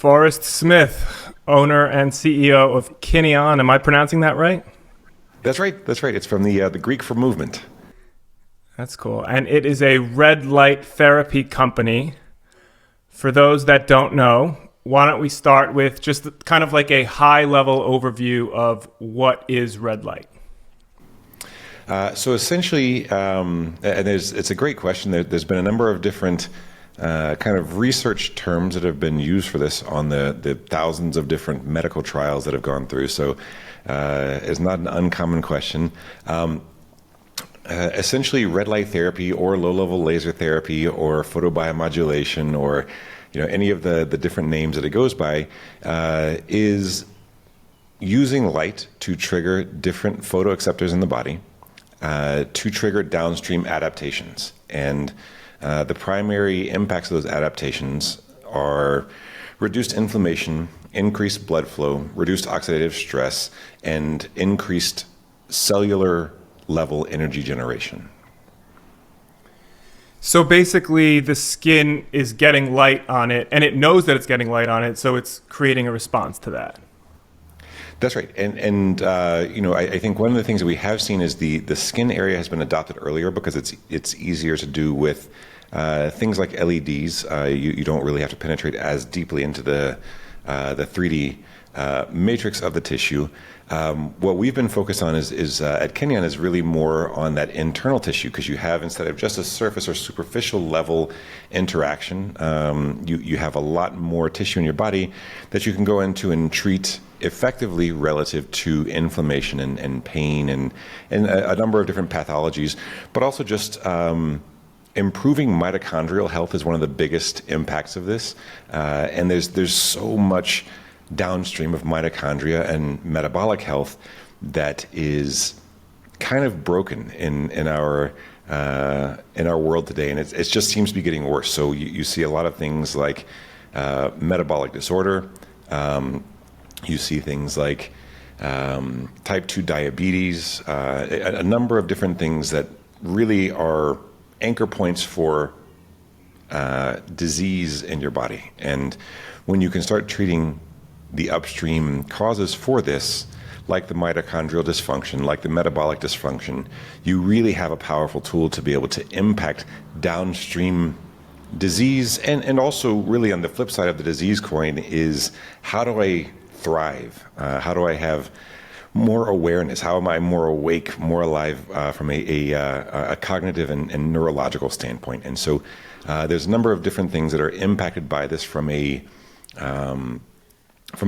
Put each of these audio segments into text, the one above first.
Forrest Smith, owner and CEO of Kineon. Am I pronouncing that right? That's right. That's right. It's from the Greek for movement. That's cool. And it is a red light therapy company. For those that don't know, why don't we start with just kind of like a high level overview of what is red light? So essentially, it's a great question. There's been a number of different kind of research terms that have been used for this on the thousands of different medical trials that have gone through. So it's not an uncommon question. Essentially, red light therapy or low-level laser therapy or photobiomodulation or any of the different names that it goes by is using light to trigger different photoreceptors in the body to trigger downstream adaptations. And the primary impacts of those adaptations are reduced inflammation, increased blood flow, reduced oxidative stress, and increased cellular level energy generation. So basically, the skin is getting light on it, and it knows that it's getting light on it, so it's creating a response to that. That's right, and I think one of the things that we have seen is the skin area has been adopted earlier because it's easier to do with things like LEDs. You don't really have to penetrate as deeply into the 3D matrix of the tissue. What we've been focused on is at Kineon is really more on that internal tissue, because you have, instead of just a surface or superficial level interaction, you have a lot more tissue in your body that you can go into and treat effectively relative to inflammation and pain and a number of different pathologies, but also just improving mitochondrial health is one of the biggest impacts of this. And there's so much downstream of mitochondria and metabolic health that is kind of broken in our world today, and it just seems to be getting worse. So you see a lot of things like metabolic disorder. You see things like type 2 diabetes, a number of different things that really are anchor points for disease in your body. And when you can start treating the upstream causes for this, like the mitochondrial dysfunction, like the metabolic dysfunction, you really have a powerful tool to be able to impact downstream disease. And also, really, on the flip side of the disease coin is, how do I thrive? How do I have more awareness? How am I more awake, more alive from a cognitive and neurological standpoint? And so there's a number of different things that are impacted by this from a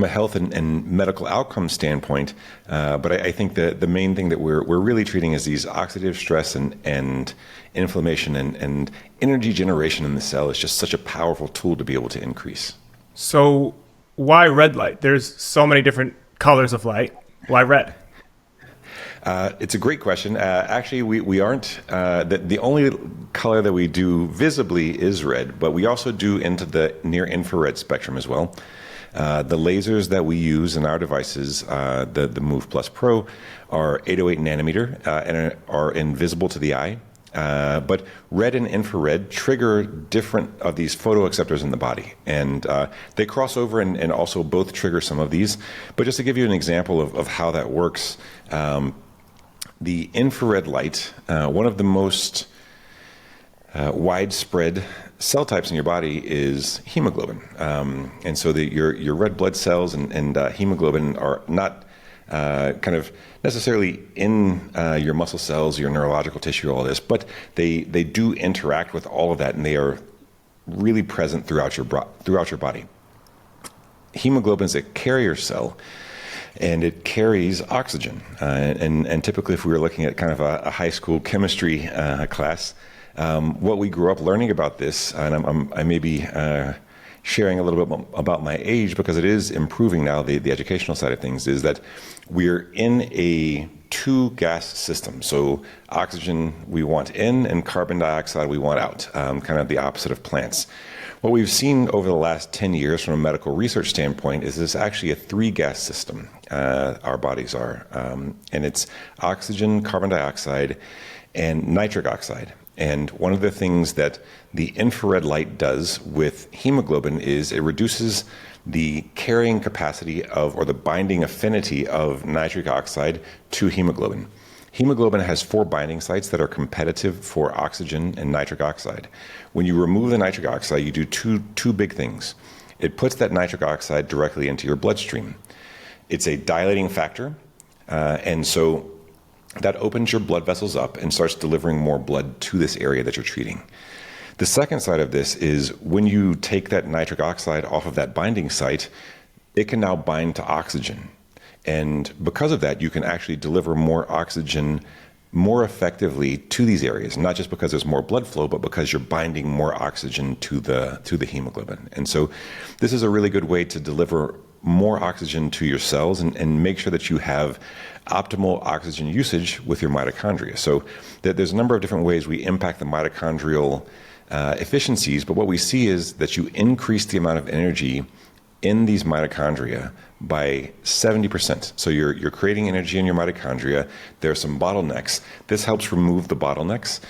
health and medical outcome standpoint. But I think the main thing that we're really treating is these oxidative stress and inflammation and energy generation in the cell is just such a powerful tool to be able to increase. So why red light? There's so many different colors of light. Why red? It's a great question. Actually, we aren't. The only color that we do visibly is red, but we also do into the near infrared spectrum as well. The lasers that we use in our devices, the Move Plus Pro, are 808 nanometer and are invisible to the eye. But red and infrared trigger different of these photoreceptors in the body, and they cross over and also both trigger some of these. But just to give you an example of how that works, the infrared light, one of the most widespread cell types in your body is hemoglobin. And so your red blood cells and hemoglobin are not kind of necessarily in your muscle cells, your neurological tissue, all this, but they do interact with all of that, and they are really present throughout your body. Hemoglobin is a carrier cell, and it carries oxygen. And typically, if we were looking at kind of a high school chemistry class, what we grew up learning about this, and I may be sharing a little bit about my age because it is improving now, the educational side of things, is that we're in a 2-gas system. So oxygen we want in, and carbon dioxide we want out, kind of the opposite of plants. What we've seen over the last 10 years from a medical research standpoint is this actually a 3-gas system, our bodies are. And it's oxygen, carbon dioxide, and nitric oxide. And one of the things that the infrared light does with hemoglobin is it reduces the carrying capacity of, or the binding affinity of nitric oxide to hemoglobin. Hemoglobin has 4 binding sites that are competitive for oxygen and nitric oxide. When you remove the nitric oxide, you do two big things. It puts that nitric oxide directly into your bloodstream. It's a dilating factor, and so that opens your blood vessels up and starts delivering more blood to this area that you're treating. The second side of this is when you take that nitric oxide off of that binding site, it can now bind to oxygen. And because of that, you can actually deliver more oxygen more effectively to these areas, not just because there's more blood flow, but because you're binding more oxygen to the hemoglobin. And so this is a really good way to deliver more oxygen to your cells and make sure that you have optimal oxygen usage with your mitochondria. So there's a number of different ways we impact the mitochondrial efficiencies, but what we see is that you increase the amount of energy in these mitochondria by 70%. So you're creating energy in your mitochondria. There are some bottlenecks. This helps remove the bottlenecks.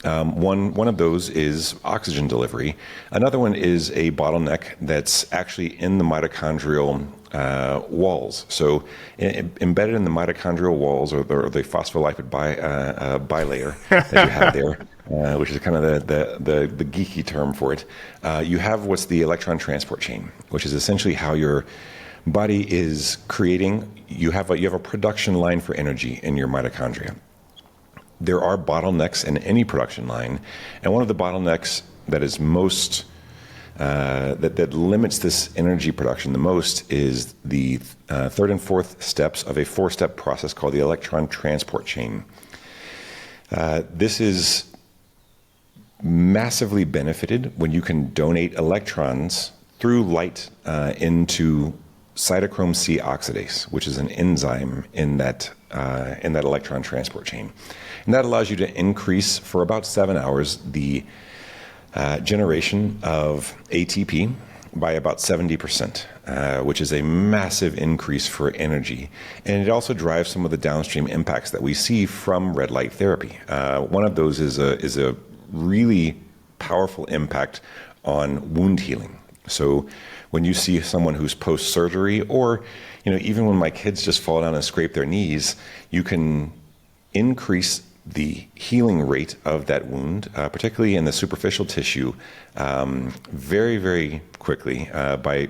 One of those is oxygen delivery. Another one is a bottleneck that's actually in the mitochondrial walls. So embedded in the mitochondrial walls, or the phospholipid bilayer that you have there, which is kind of the geeky term for it, you have what's the electron transport chain, which is essentially how your body is creating. You have a production line for energy in your mitochondria. There are bottlenecks in any production line, and one of the bottlenecks that is most that limits this energy production the most is the third and fourth steps of a 4-step process called the electron transport chain. This is massively benefited when you can donate electrons through light into cytochrome C oxidase, which is an enzyme in that electron transport chain. And that allows you to increase for about 7 hours the generation of ATP by about 70%, which is a massive increase for energy. And it also drives some of the downstream impacts that we see from red light therapy. One of those is a really powerful impact on wound healing. So when you see someone who's post-surgery, or even when my kids just fall down and scrape their knees, you can increase the healing rate of that wound, particularly in the superficial tissue, very, very quickly by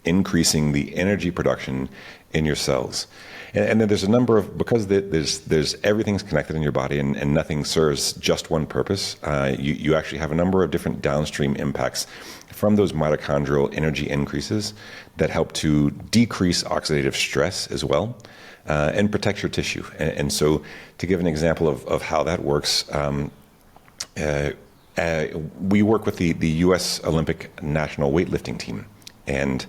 increasing the energy production in your cells. And then there's a number of, because there's everything's connected in your body and nothing serves just one purpose, you actually have a number of different downstream impacts from those mitochondrial energy increases that help to decrease oxidative stress as well, and protect your tissue. And so to give an example of how that works, we work with the U.S. Olympic national weightlifting team, and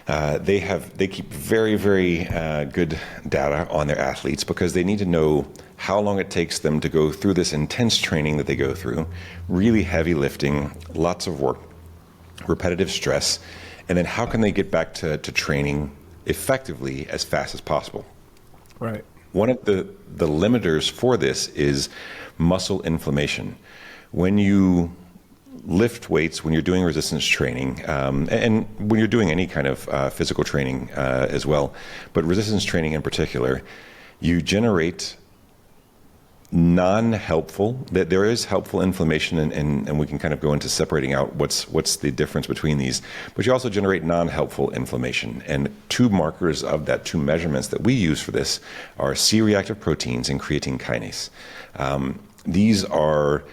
they keep very, very good data on their athletes because they need to know how long it takes them to go through this intense training that they go through, really heavy lifting, lots of work, repetitive stress, and then how can they get back to training effectively as fast as possible. Right. One of the limiters for this is muscle inflammation. When you lift weights, when you're doing resistance training, and when you're doing any kind of physical training as well, but resistance training in particular, you generate non-helpful, that there is helpful inflammation, and we can kind of go into separating out what's the difference between these, but you also generate non-helpful inflammation. And two markers of that, two measurements that we use for this, are C-reactive proteins and creatine kinase. These are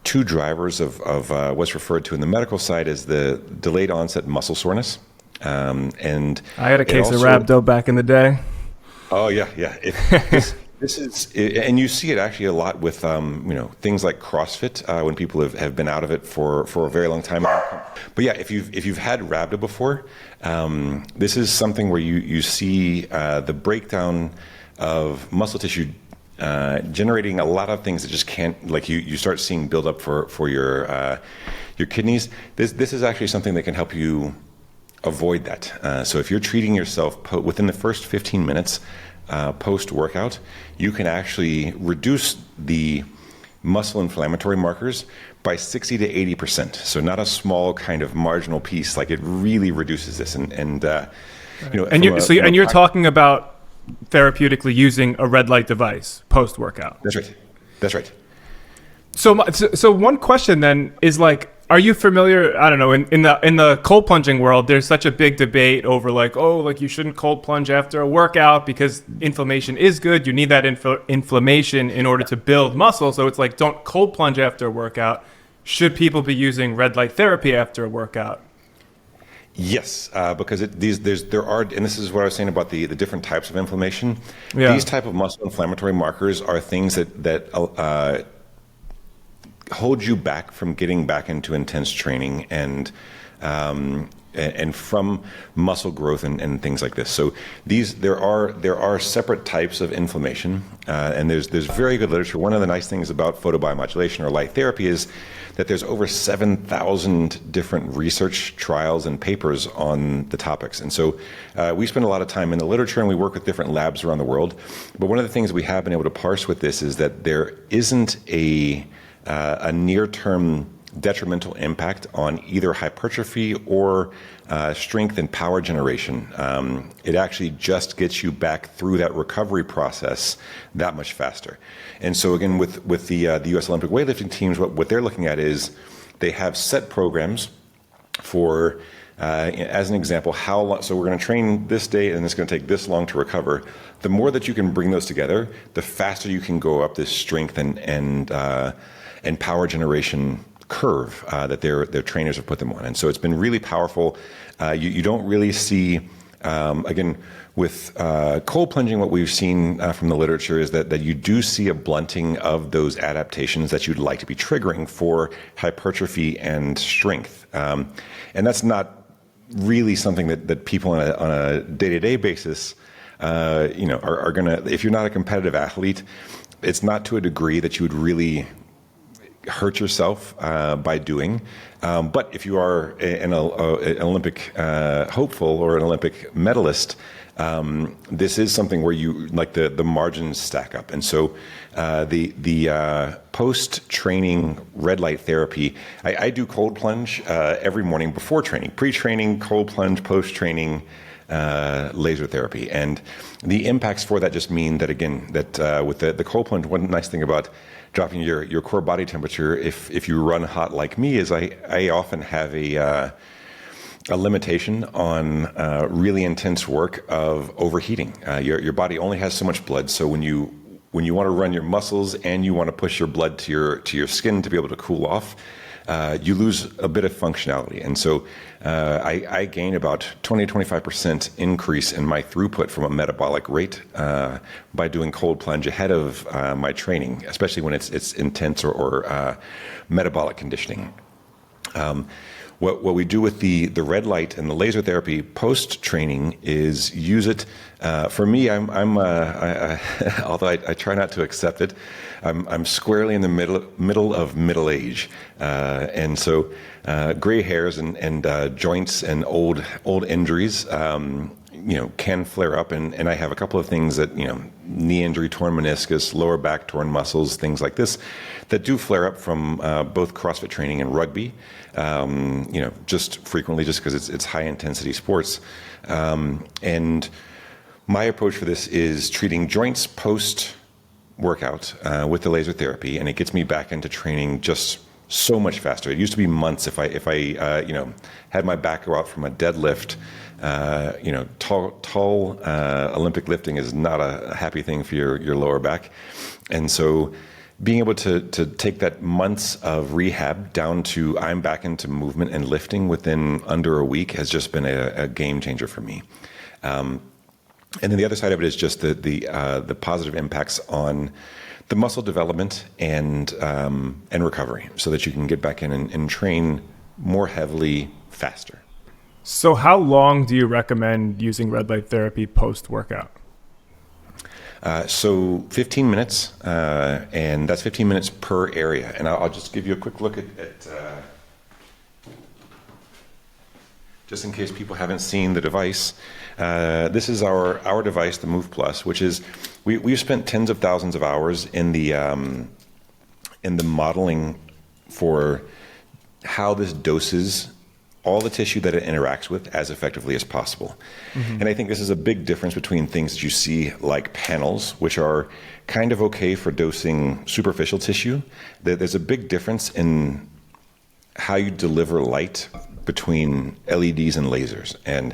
two drivers of what's referred to in the medical side as the delayed onset muscle soreness. And I had a case of rhabdo back in the day. Oh yeah. This is, and you see it actually a lot with things like CrossFit when people have been out of it for a very long time. But yeah, if you've had rhabdo before, this is something where you see the breakdown of muscle tissue generating a lot of things that just can't, like you start seeing build up for your kidneys. This is actually something that can help you avoid that. So if you're treating yourself within the first 15 minutes post-workout, you can actually reduce the muscle inflammatory markers by 60 to 80%. So not a small kind of marginal piece. Like, it really reduces this. And you're talking about therapeutically using a red light device post workout. That's right. So one question then is, like, are you familiar? I don't know. In the cold plunging world, there's such a big debate over you shouldn't cold plunge after a workout because inflammation is good. You need that inflammation in order to build muscle. So it's like, don't cold plunge after a workout. Should people be using red light therapy after a workout? Yes, because there are, and this is what I was saying about the different types of inflammation. Yeah. These type of muscle inflammatory markers are things that hold you back from getting back into intense training and from muscle growth and things like this. So there are separate types of inflammation, and there's very good literature. One of the nice things about photobiomodulation or light therapy is that there's over 7,000 different research trials and papers on the topics. And so we spend a lot of time in the literature, and we work with different labs around the world. But one of the things we have been able to parse with this is that there isn't a near-term detrimental impact on either hypertrophy or strength and power generation. It actually just gets you back through that recovery process that much faster. And so again, with the U.S. Olympic weightlifting teams, what they're looking at is they have set programs for, as an example, how long. So we're going to train this day, and it's going to take this long to recover. The more that you can bring those together, the faster you can go up this strength and power generation curve that their trainers have put them on. And so it's been really powerful. You don't really see, again, with cold plunging, what we've seen from the literature is that you do see a blunting of those adaptations that you'd like to be triggering for hypertrophy and strength. And that's not really something that people on a day-to-day basis are going to, if you're not a competitive athlete, it's not to a degree that you would really hurt yourself by doing. But if you are an Olympic hopeful or an Olympic medalist, this is something where you like the margins stack up. And so the post-training red light therapy, I do cold plunge every morning before training, pre-training, cold plunge, post-training, laser therapy. And the impacts for that just mean that, again, that with the cold plunge, one nice thing about dropping your core body temperature, if you run hot like me, is I often have a limitation on really intense work of overheating. Your body only has so much blood, so when you want to run your muscles and you want to push your blood to your skin to be able to cool off, you lose a bit of functionality. And so I gain about 20-25% increase in my throughput from a metabolic rate by doing cold plunge ahead of my training, especially when it's intense or metabolic conditioning. What we do with the red light and the laser therapy post training is use it. For me, although I try not to accept it, I'm squarely in the middle of middle age, and so gray hairs and joints and old injuries, can flare up, and I have a couple of things that knee injury, torn meniscus, lower back torn muscles, things like this, that do flare up from both CrossFit training and rugby. Just frequently, just because it's high intensity sports. And my approach for this is treating joints post workout with the laser therapy, and it gets me back into training just so much faster. It used to be months if I had my back go out from a deadlift. Tall Olympic lifting is not a happy thing for your lower back, and so being able to take that months of rehab down to I'm back into movement and lifting within under a week has just been a game changer for me. And then the other side of it is just the positive impacts on the muscle development and recovery, so that you can get back in and train more heavily faster. So how long do you recommend using red light therapy post-workout? So 15 minutes, and that's 15 minutes per area. And I'll just give you a quick look at just in case people haven't seen the device. This is our device, the Move Plus, which is we've spent tens of thousands of hours in the in the modeling for how this doses all the tissue that it interacts with as effectively as possible. And I think this is a big difference between things that you see like panels, which are kind of okay for dosing superficial tissue. There's a big difference in how you deliver light between LEDs and lasers. And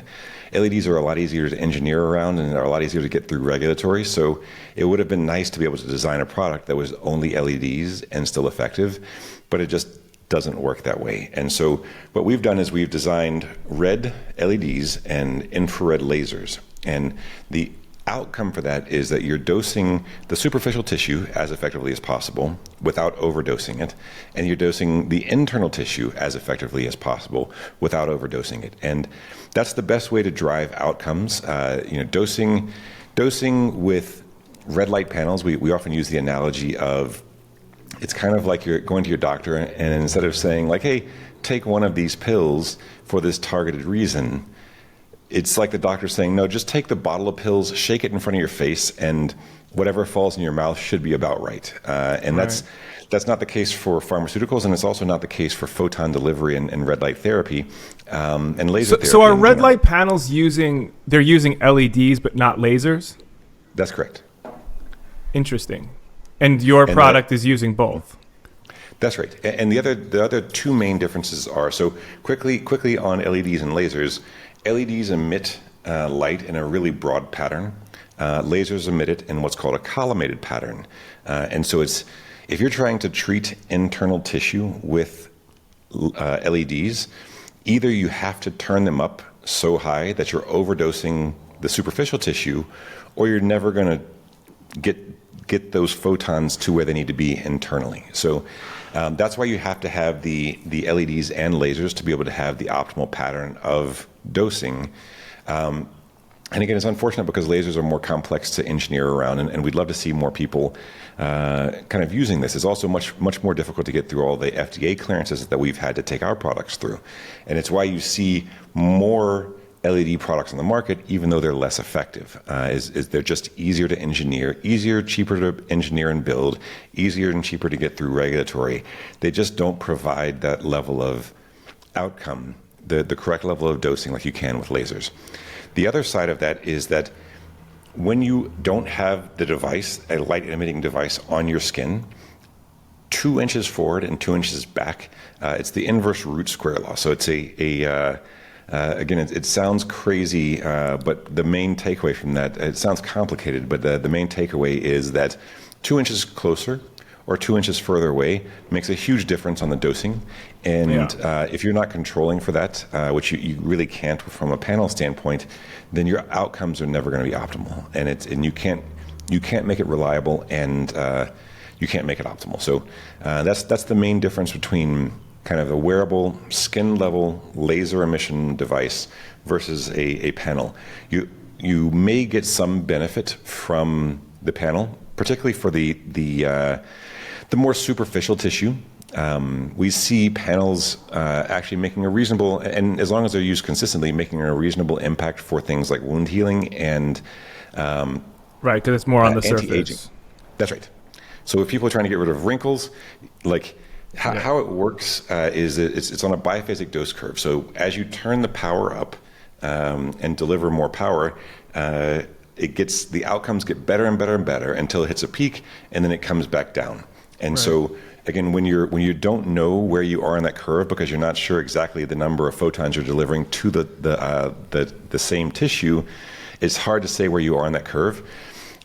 LEDs are a lot easier to engineer around and are a lot easier to get through regulatory. So it would have been nice to be able to design a product that was only LEDs and still effective, but it just doesn't work that way. And so what we've done is we've designed red LEDs and infrared lasers. And the outcome for that is that you're dosing the superficial tissue as effectively as possible without overdosing it, and you're dosing the internal tissue as effectively as possible without overdosing it. And that's the best way to drive outcomes. Dosing with red light panels, we often use the analogy of, it's kind of like you're going to your doctor, and instead of saying like, hey, take one of these pills for this targeted reason, it's like the doctor saying, no, just take the bottle of pills, shake it in front of your face, and whatever falls in your mouth should be about right. And Right. that's not the case for pharmaceuticals, and it's also not the case for photon delivery and red light therapy and laser therapy. So are in red general. light panels using LEDs but not lasers? That's correct. Interesting. And your product is using both. That's right. And the other two main differences are, so quickly on LEDs and lasers, LEDs emit light in a really broad pattern. Lasers emit it in what's called a collimated pattern. And so if you're trying to treat internal tissue with LEDs, either you have to turn them up so high that you're overdosing the superficial tissue, or you're never going to get those photons to where they need to be internally. So that's why you have to have the LEDs and lasers to be able to have the optimal pattern of dosing. And again, it's unfortunate because lasers are more complex to engineer around, and we'd love to see more people kind of using this. It's also much more difficult to get through all the FDA clearances that we've had to take our products through. And it's why you see more LED products on the market, even though they're less effective, is they're just easier to engineer, cheaper to engineer and build, easier and cheaper to get through regulatory. They just don't provide that level of outcome, the correct level of dosing like you can with lasers. The other side of that is that when you don't have the device, a light emitting device on your skin, 2 inches forward and 2 inches back, it's the inverse root square law. So it's again, it sounds crazy, but the main takeaway from that, it sounds complicated, but the main takeaway is that 2 inches closer or 2 inches further away makes a huge difference on the dosing. And if you're not controlling for that, which you really can't from a panel standpoint, then your outcomes are never going to be optimal. And you can't make it reliable, and you can't make it optimal. So that's the main difference between kind of a wearable skin level laser emission device versus a panel. You may get some benefit from the panel, particularly for the more superficial tissue. We see panels actually making a reasonable, and as long as they're used consistently, making a reasonable impact for things like wound healing and right, because it's more on the anti-aging. surface. That's right. So if people are trying to get rid of wrinkles, like how it works is it's on a biphasic dose curve. So as you turn the power up and deliver more power, the outcomes get better and better and better until it hits a peak, and then it comes back down. And so again, when you don't know where you are in that curve because you're not sure exactly the number of photons you're delivering to the same tissue, it's hard to say where you are in that curve.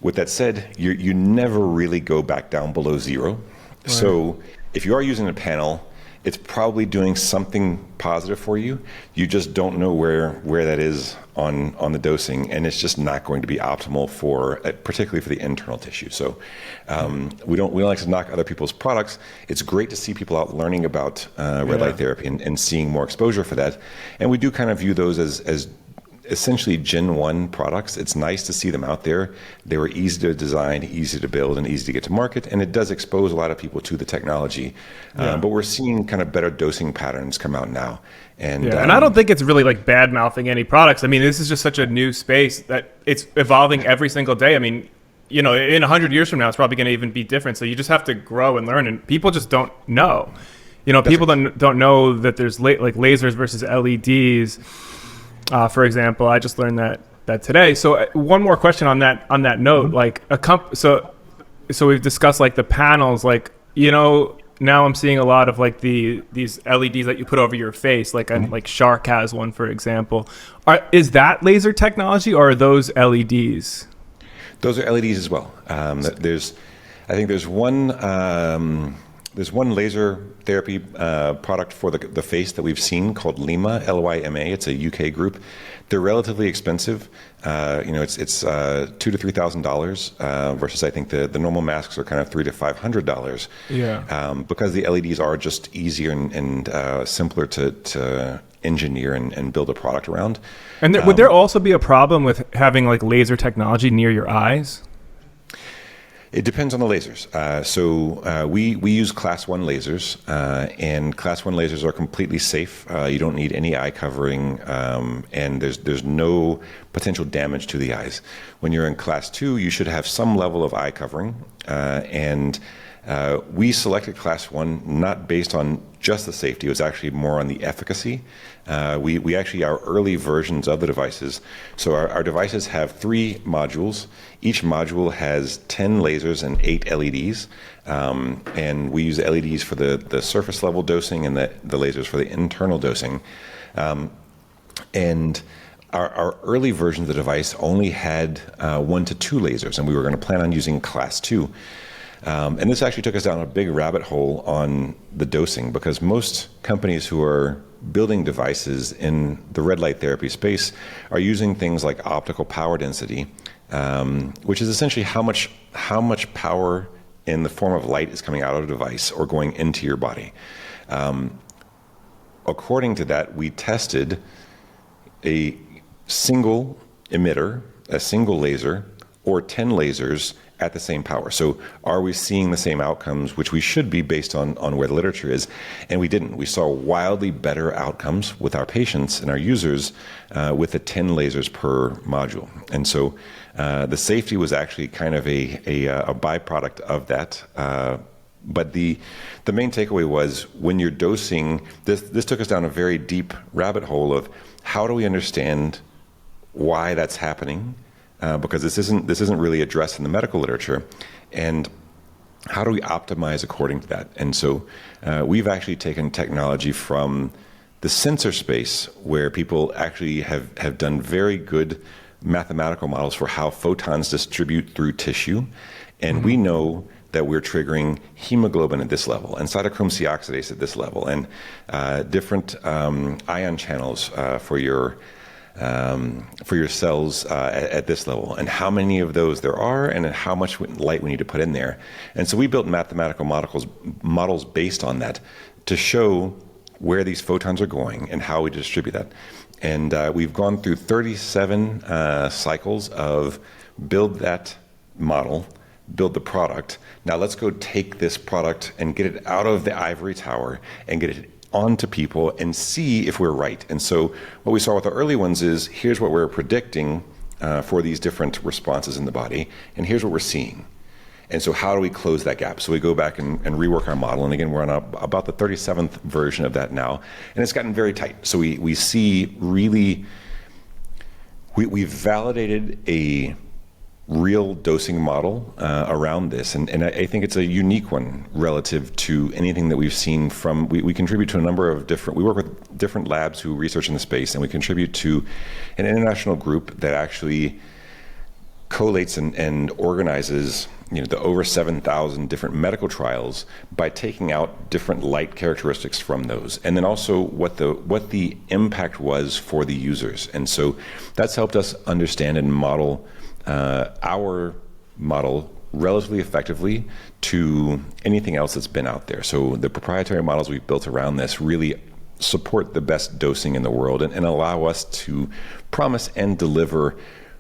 With that said, you never really go back down below zero. Right. So if you are using a panel, it's probably doing something positive for you. You just don't know where that is on the dosing, and it's just not going to be optimal particularly for the internal tissue. So we don't like to knock other people's products. It's great to see people out learning about red light therapy and seeing more exposure for that. And we do kind of view those as essentially Gen 1 products. It's nice to see them out there. They were easy to design, easy to build, and easy to get to market, and it does expose a lot of people to the technology. But we're seeing kind of better dosing patterns come out now. And I don't think it's really like bad-mouthing any products. I mean, this is just such a new space that it's evolving every single day. I mean, in 100 years from now, it's probably going to even be different. So you just have to grow and learn, and people just don't know. People don't know that there's like lasers versus LEDs. For example, I just learned that today. So one more question on that note, like so we've discussed like the panels, like now I'm seeing a lot of like these LEDs that you put over your face, like like Shark has one, for example. Is that laser technology, or are those LEDs? Those are LEDs as well. I think there's one laser therapy product for the face that we've seen called Lyma, Lyma. It's a UK group. They're relatively expensive. It's $2,000 to $3,000 versus I think the normal masks are kind of $300 to $500. Yeah. Because the LEDs are just easier and simpler to engineer and build a product around. And would there also be a problem with having like laser technology near your eyes? It depends on the lasers. We use Class 1 lasers, and Class 1 lasers are completely safe. You don't need any eye covering, and there's no potential damage to the eyes. When you're in Class 2, you should have some level of eye covering, and we selected Class 1 not based on just the safety. It was actually more on the efficacy. We actually, our early versions of the devices, so our devices have 3 modules. Each module has 10 lasers and 8 LEDs. And we use the LEDs for the surface level dosing and the lasers for the internal dosing. And our early version of the device only had 1 to 2 lasers, and we were going to plan on using Class 2. And this actually took us down a big rabbit hole on the dosing, because most companies who are building devices in the red light therapy space are using things like optical power density, which is essentially how much power in the form of light is coming out of a device or going into your body. According to that, we tested a single emitter, a single laser, or 10 lasers at the same power. So are we seeing the same outcomes, which we should be based on where the literature is? And we didn't. We saw wildly better outcomes with our patients and our users with the 10 lasers per module. And so the safety was actually kind of a byproduct of that. But the main takeaway was, when you're dosing, this took us down a very deep rabbit hole of how do we understand why that's happening? Because this isn't really addressed in the medical literature, and how do we optimize according to that? And so we've actually taken technology from the sensor space, where people actually have done very good mathematical models for how photons distribute through tissue, and we know that we're triggering hemoglobin at this level and cytochrome C oxidase at this level, and different ion channels for your cells at this level, and how many of those there are, and how much light we need to put in there. And so we built mathematical models based on that to show where these photons are going and how we distribute that. And we've gone through 37 cycles of build that model, build the product. Now let's go take this product and get it out of the ivory tower and get it onto people and see if we're right. And so what we saw with the early ones is, here's what we're predicting for these different responses in the body, and here's what we're seeing. And so how do we close that gap? So we go back and rework our model, and again, we're on about the 37th version of that now, and it's gotten very tight. So we see really, we've validated a real dosing model around this, and I think it's a unique one relative to anything that we've seen from, we contribute to a number of we work with different labs who research in the space, and we contribute to an international group that actually collates and organizes the over 7,000 different medical trials by taking out different light characteristics from those, and then also what the impact was for the users. And so that's helped us understand and model our model relatively effectively to anything else that's been out there. So the proprietary models we've built around this really support the best dosing in the world, and allow us to promise and deliver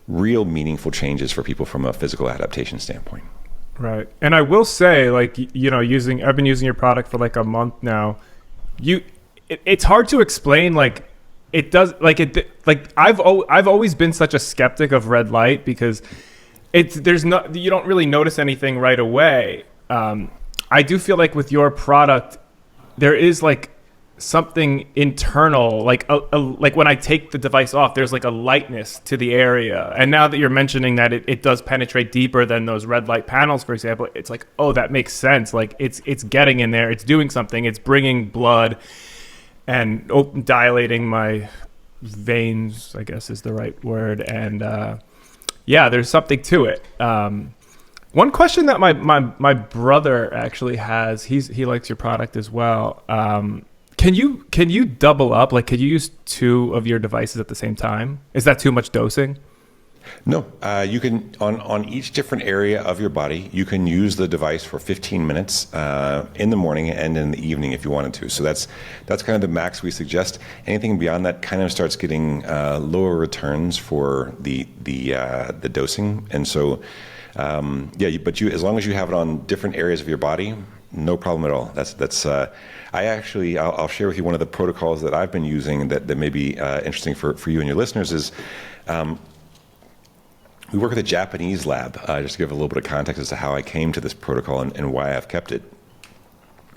real meaningful changes for people from a physical adaptation standpoint. Right. And I will say, like, I've been using your product for like a month now. It's hard to explain, like, I've always been such a skeptic of red light, because you don't really notice anything right away. I do feel like with your product, there is like something internal, like when I take the device off, there's like a lightness to the area. And now that you're mentioning that it does penetrate deeper than those red light panels, for example, it's like, oh, that makes sense. Like it's getting in there, it's doing something, it's bringing blood and dilating my veins, I guess is the right word. And yeah, there's something to it. One question that my brother actually has, he likes your product as well. Can you double up? Like, could you use two of your devices at the same time? Is that too much dosing? No, you can on each different area of your body. You can use the device for 15 minutes in the morning and in the evening if you wanted to. So that's kind of the max we suggest. Anything beyond that kind of starts getting lower returns for the dosing. And so but as long as you have it on different areas of your body, no problem at all. I'll share with you one of the protocols that I've been using that may be interesting for you and your listeners is. We work with a Japanese lab, just to give a little bit of context as to how I came to this protocol and why I've kept it.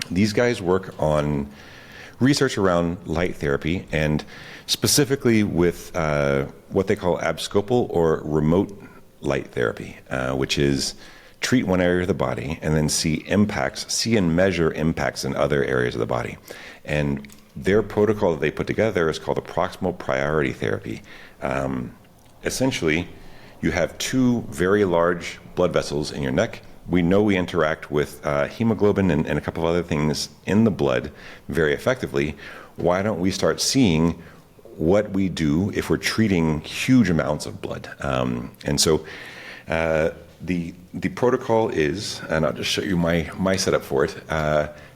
These guys work on research around light therapy and specifically with what they call abscopal or remote light therapy, which is treat one area of the body and then see and measure impacts in other areas of the body. And their protocol that they put together is called the proximal priority therapy. Essentially, you have two very large blood vessels in your neck. We know we interact with hemoglobin and a couple of other things in the blood very effectively. Why don't we start seeing what we do if we're treating huge amounts of blood? And so the protocol is, and I'll just show you my setup for it,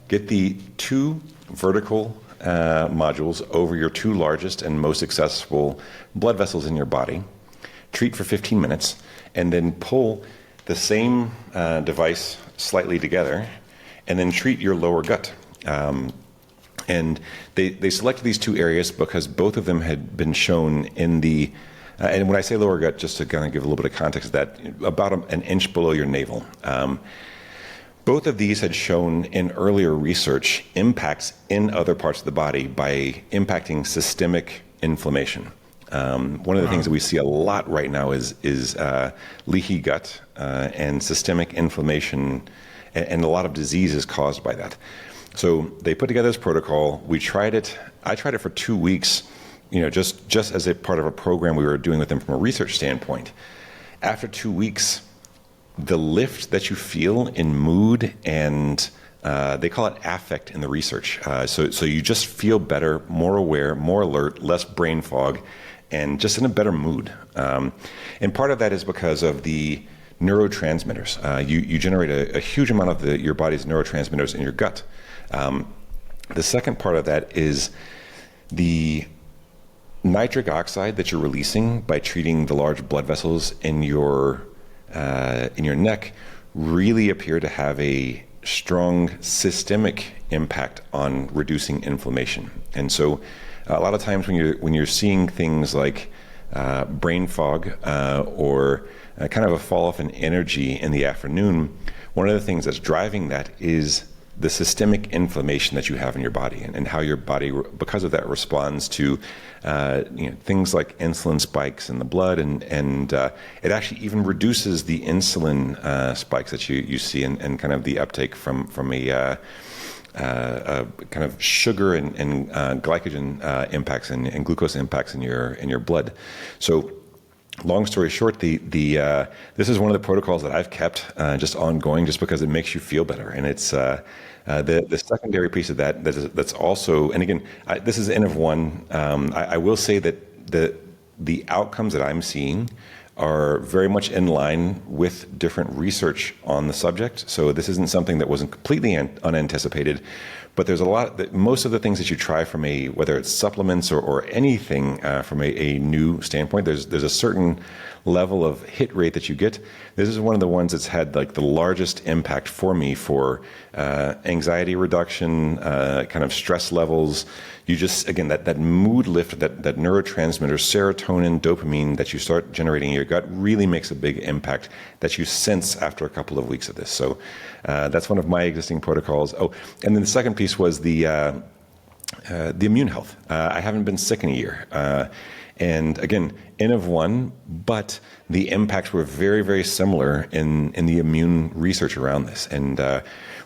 get the two vertical modules over your two largest and most accessible blood vessels in your body, treat for 15 minutes, and then pull the same device slightly together, and then treat your lower gut. And they selected these two areas because both of them had been shown in the, and when I say lower gut, just to kind of give a little bit of context, that about an inch below your navel. Both of these had shown in earlier research impacts in other parts of the body by impacting systemic inflammation. One of the things that we see a lot right now is leaky gut and systemic inflammation, and a lot of diseases caused by that. So they put together this protocol. We tried it. I tried it for 2 weeks, just as a part of a program we were doing with them from a research standpoint. After 2 weeks, the lift that you feel in mood and they call it affect in the research. So you just feel better, more aware, more alert, less brain fog, and just in a better mood. And part of that is because of the neurotransmitters. You generate a huge amount of your body's neurotransmitters in your gut. The second part of that is the nitric oxide that you're releasing by treating the large blood vessels in your neck really appear to have a strong systemic impact on reducing inflammation. And so a lot of times when you're seeing things like brain fog or kind of a fall off in energy in the afternoon, one of the things that's driving that is the systemic inflammation that you have in your body, and how your body, because of that, responds to things like insulin spikes in the blood, and it actually even reduces the insulin spikes that you see, and kind of the uptake from a kind of sugar and glycogen impacts and glucose impacts in your blood. So, long story short, this is one of the protocols that I've kept just ongoing, just because it makes you feel better, and it's the secondary piece of that's also, and again, this is N of one. I will say that the outcomes that I'm seeing are very much in line with different research on the subject. So this isn't something that wasn't completely unanticipated. But there's a lot that most of the things that you try from whether it's supplements or anything from a new standpoint, there's a certain level of hit rate that you get. This is one of the ones that's had like the largest impact for me for anxiety reduction, kind of stress levels. You just, again, that mood lift, that neurotransmitter, serotonin, dopamine that you start generating in your gut really makes a big impact that you sense after a couple of weeks of this. So that's one of my existing protocols. Oh, and then the second piece was the immune health. I haven't been sick in a year. And again, N of 1, but the impacts were very, very similar in the immune research around this. And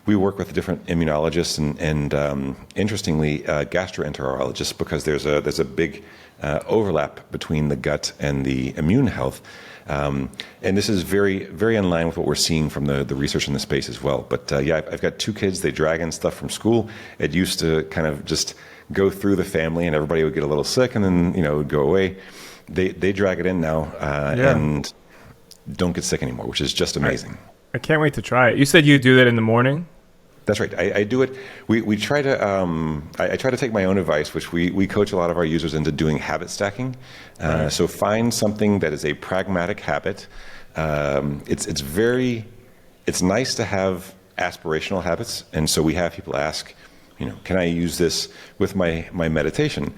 we work with different immunologists and interestingly, gastroenterologists, because there's a big overlap between the gut and the immune health. And this is very, very in line with what we're seeing from the research in the space as well. But yeah, I've got 2 kids. They drag in stuff from school. It used to kind of just go through the family and everybody would get a little sick and then, it would go away. They drag it in now and don't get sick anymore, which is just amazing. I can't wait to try it. You said you do that in the morning? That's right. I do it. We try to. I try to take my own advice, which we coach a lot of our users into doing habit stacking. Right. So find something that is a pragmatic habit. It's nice to have aspirational habits, and so we have people ask, can I use this with my meditation?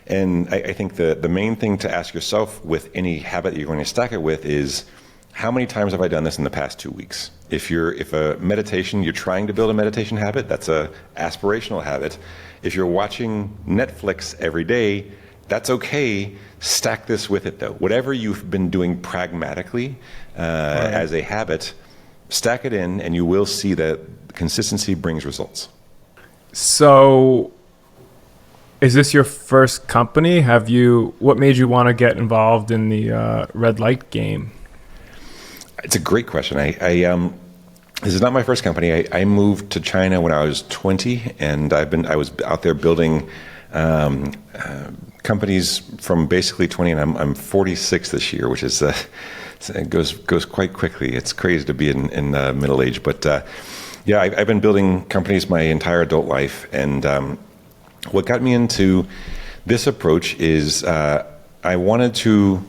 And I think the main thing to ask yourself with any habit that you're going to stack it with is, how many times have I done this in the past 2 weeks? If you're trying to build a meditation habit, that's a aspirational habit. If you're watching Netflix every day, that's okay. Stack this with it though. Whatever you've been doing pragmatically as a habit, stack it in and you will see that consistency brings results. So is this your first company? What made you want to get involved in the red light game? It's a great question. This is not my first company. I moved to China when I was 20, and I was out there building companies from basically 20, and I'm 46 this year, which is it goes quite quickly. It's crazy to be in middle age, but yeah, I've been building companies my entire adult life, and what got me into this approach is I wanted to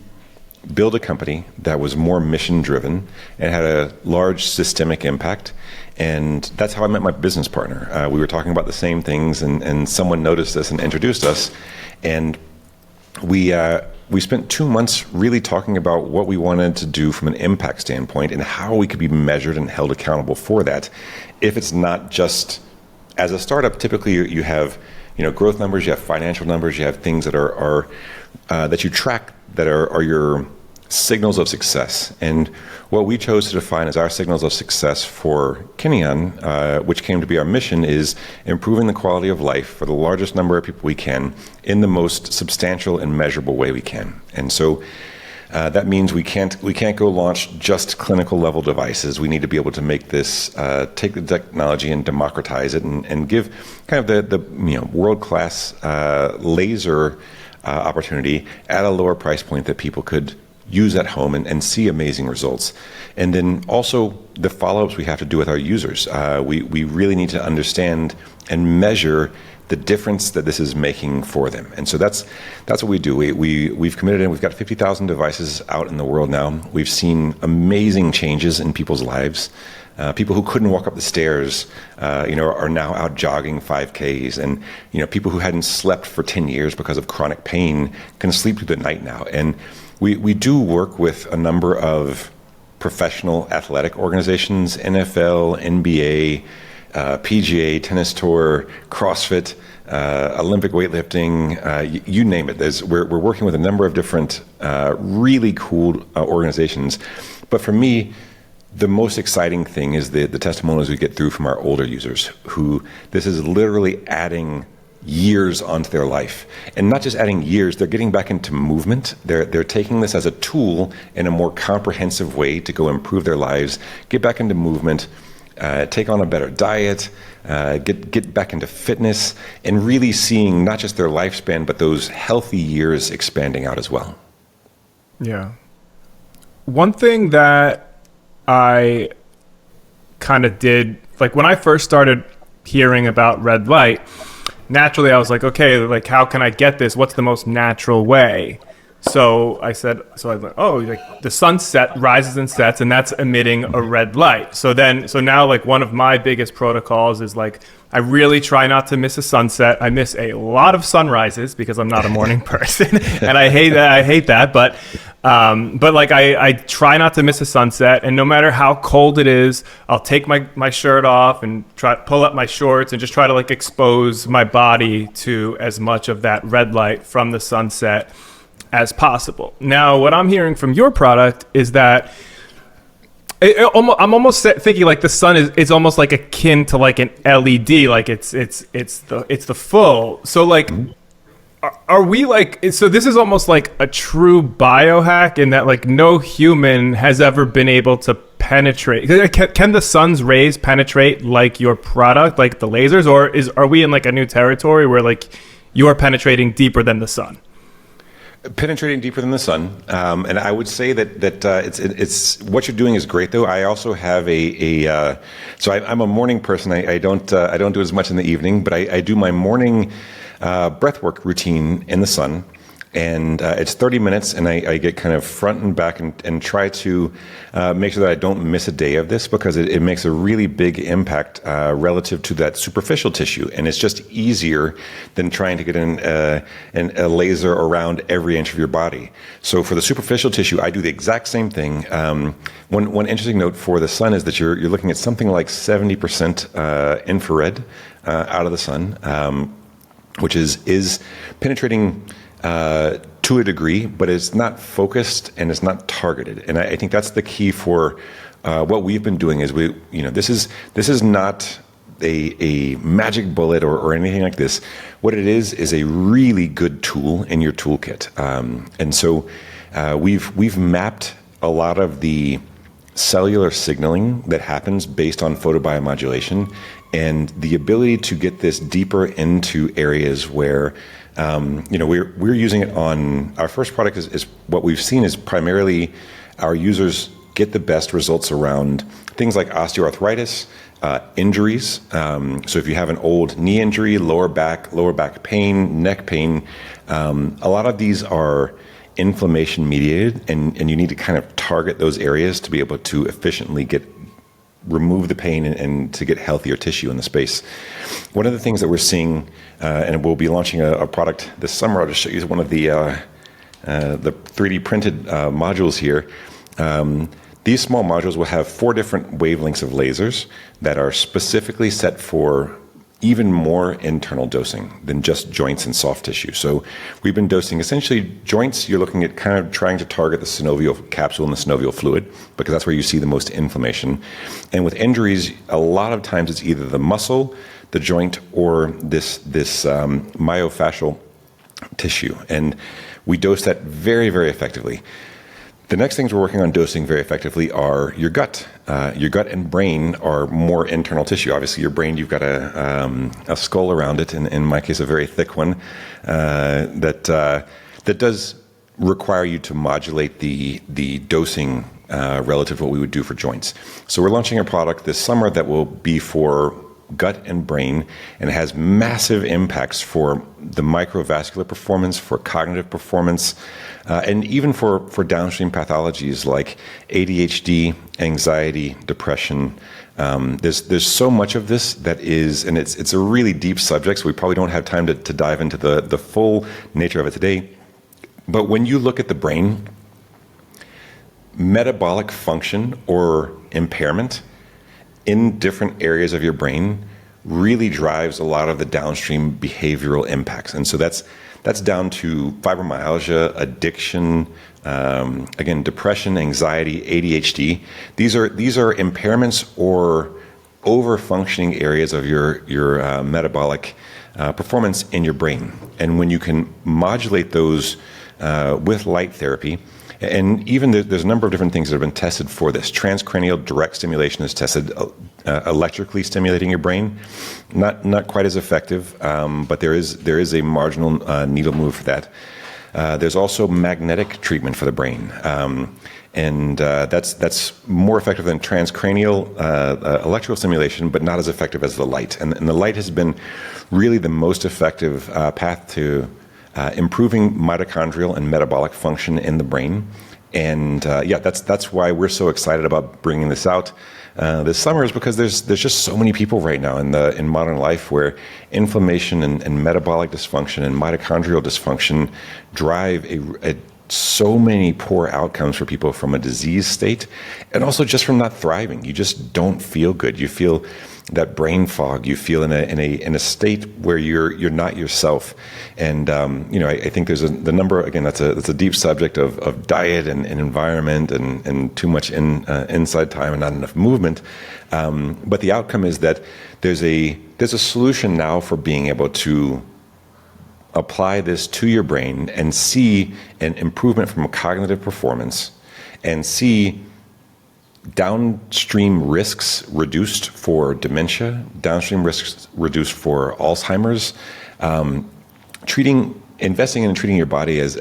build a company that was more mission driven and had a large systemic impact. And that's how I met my business partner. We were talking about the same things, and someone noticed us and introduced us. And we spent 2 months really talking about what we wanted to do from an impact standpoint and how we could be measured and held accountable for that. If it's not just, as a startup, typically you have growth numbers, you have financial numbers, you have things that are that you track that are your signals of success. And what we chose to define as our signals of success for Kineon, which came to be our mission, is improving the quality of life for the largest number of people we can in the most substantial and measurable way we can. And so that means we can't go launch just clinical level devices. We need to be able to make this, take the technology and democratize it, and give kind of the world-class laser opportunity at a lower price point that people could use at home and see amazing results. And then also the follow-ups we have to do with our users. We really need to understand and measure the difference that this is making for them. And so that's what we do. We've committed, and we've got 50,000 devices out in the world now. We've seen amazing changes in people's lives. People who couldn't walk up the stairs, are now out jogging 5Ks, and people who hadn't slept for 10 years because of chronic pain can sleep through the night now. And we do work with a number of professional athletic organizations: NFL, NBA, PGA, tennis tour, CrossFit, Olympic weightlifting, you name it. We're working with a number of different really cool organizations. But for me, the most exciting thing is the testimonials we get through from our older users, who this is literally adding years onto their life. And not just adding years, they're getting back into movement. They're taking this as a tool in a more comprehensive way to go improve their lives, get back into movement, take on a better diet, get back into fitness, and really seeing not just their lifespan, but those healthy years expanding out as well. Yeah. One thing that I kind of did, like when I first started hearing about red light, naturally I was like, okay, like how can I get this? What's the most natural way? So I said, so I was like, oh, like the sunset rises and sets, and that's emitting a red light. So now, like one of my biggest protocols is like, I really try not to miss a sunset. I miss a lot of sunrises because I'm not a morning person, and I hate that. But like I try not to miss a sunset, and no matter how cold it is, I'll take my shirt off and pull up my shorts and just try to like expose my body to as much of that red light from the sunset as possible. Now, what I'm hearing from your product is that I'm almost thinking like the sun is almost like akin to like an LED, like it's the full. So like, are we like? So this is almost like a true biohack in that like no human has ever been able to penetrate. Can the sun's rays penetrate like your product, like the lasers, or are we in like a new territory where like you are penetrating deeper than the sun? Penetrating deeper than the sun, and I would say that it's what you're doing is great. Though I also have so I'm a morning person. I don't do as much in the evening, but I do my morning breathwork routine in the sun, and it's 30 minutes, and I get kind of front and back and try to make sure that I don't miss a day of this, because it makes a really big impact relative to that superficial tissue, and it's just easier than trying to get a laser around every inch of your body. So for the superficial tissue, I do the exact same thing. One interesting note for the sun is that you're looking at something like 70% infrared out of the sun, which is penetrating to a degree, but it's not focused and it's not targeted. And I think that's the key for what we've been doing. Is this is not a magic bullet or anything like this. What it is a really good tool in your toolkit. And so we've mapped a lot of the cellular signaling that happens based on photobiomodulation, and the ability to get this deeper into areas where we're using it on our first product. Is what we've seen is primarily our users get the best results around things like osteoarthritis, injuries. So if you have an old knee injury, lower back pain, neck pain, a lot of these are inflammation mediated, and you need to kind of target those areas to be able to efficiently remove the pain and to get healthier tissue in the space. One of the things that we're seeing, and we'll be launching a product this summer. I'll just show you one of the 3D printed modules here. These small modules will have 4 different wavelengths of lasers that are specifically set for even more internal dosing than just joints and soft tissue. So we've been dosing essentially joints. You're looking at kind of trying to target the synovial capsule and the synovial fluid, because that's where you see the most inflammation. And with injuries, a lot of times it's either the muscle, the joint, or this myofascial tissue. And we dose that very, very effectively. The next things we're working on dosing very effectively are your gut. Your gut and brain are more internal tissue. Obviously, your brain, you've got a skull around it, and in my case, a very thick one, that does require you to modulate the dosing relative to what we would do for joints. So we're launching a product this summer that will be for gut and brain, and it has massive impacts for the microvascular performance, for cognitive performance, and even for downstream pathologies like ADHD, anxiety, depression. There's so much of this that is, and it's a really deep subject, so we probably don't have time to dive into the full nature of it today. But when you look at the brain, metabolic function or impairment in different areas of your brain really drives a lot of the downstream behavioral impacts. And so that's down to fibromyalgia, addiction, again, depression, anxiety, ADHD. These are impairments or over-functioning areas of your metabolic performance in your brain. And when you can modulate those with light therapy, and even there's a number of different things that have been tested for this. Transcranial direct stimulation is tested electrically stimulating your brain. Not quite as effective, but there is a marginal needle move for that. There's also magnetic treatment for the brain. And that's more effective than transcranial electrical stimulation, but not as effective as the light. And the light has been really the most effective path to improving mitochondrial and metabolic function in the brain. And that's why we're so excited about bringing this out this summer, is because there's just so many people right now in modern life where inflammation and metabolic dysfunction and mitochondrial dysfunction drive so many poor outcomes for people from a disease state, and also just from not thriving. You just don't feel good. You feel that brain fog. You feel in a state where you're not yourself. And I think there's the number, again, that's a deep subject of diet and environment and too much inside time and not enough movement. But the outcome is that there's a solution now for being able to apply this to your brain and see an improvement from a cognitive performance, and see downstream risks reduced for dementia, downstream risks reduced for Alzheimer's. Investing in and treating your body as